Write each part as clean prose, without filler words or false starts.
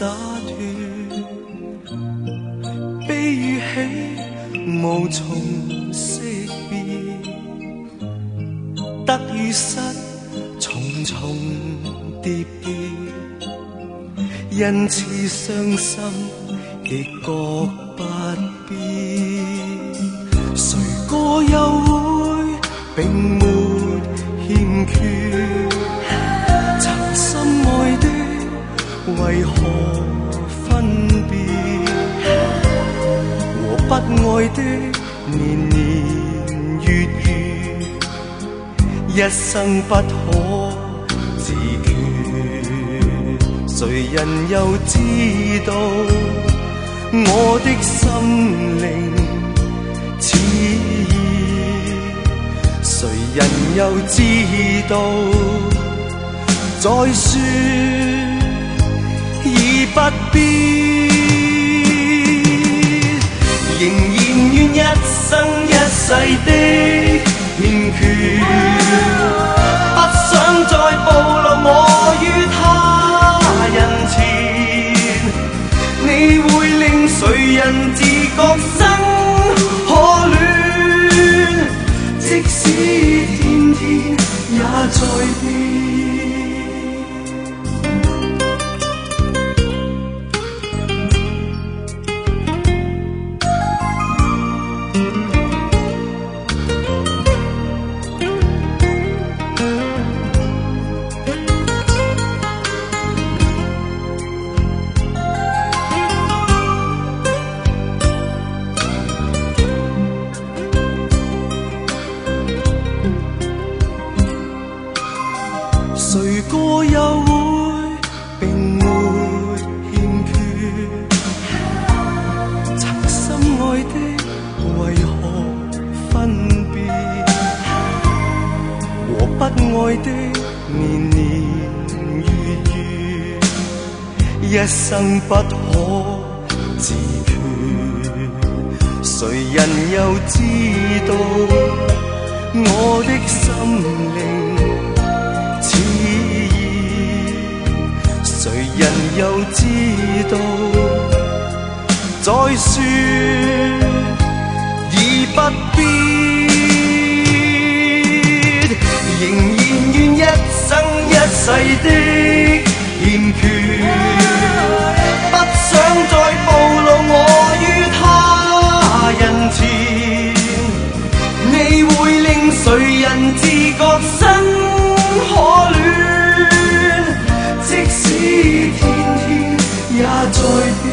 灑脫，悲與喜無從識別，得與失重重疊疊，因此傷心亦覺不必。誰個又會並沒欠缺？曾深愛的為何分別？和不愛的年年月月，一生不可自決。誰人又知道我的心靈似意？誰人又知道再說已不必？仍然願一生一世的欠缺，不想再暴露我於他人前。你會令誰人自覺生可戀？即使天天也在變。誰個又會並沒欠缺？曾深愛的為何分別？和不愛的年年月月，一生不可自決。誰人又知道我的心靈似意？誰人又知道再說已不必？仍然願一生一世的欠缺，不想再暴露我於他人前。你會令誰人自覺生可戀？即使天天也在變，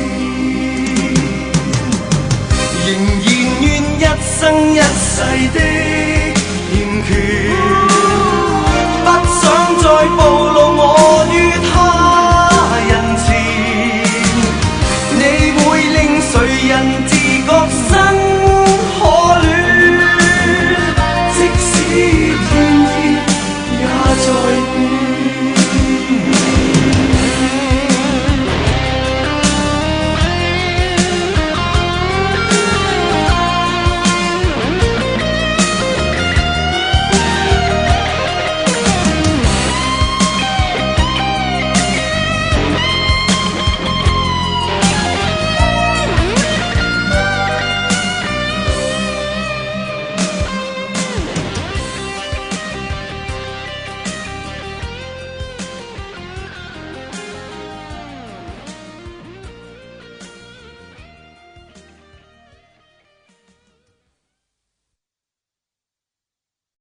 仍然願一生一世的欠缺。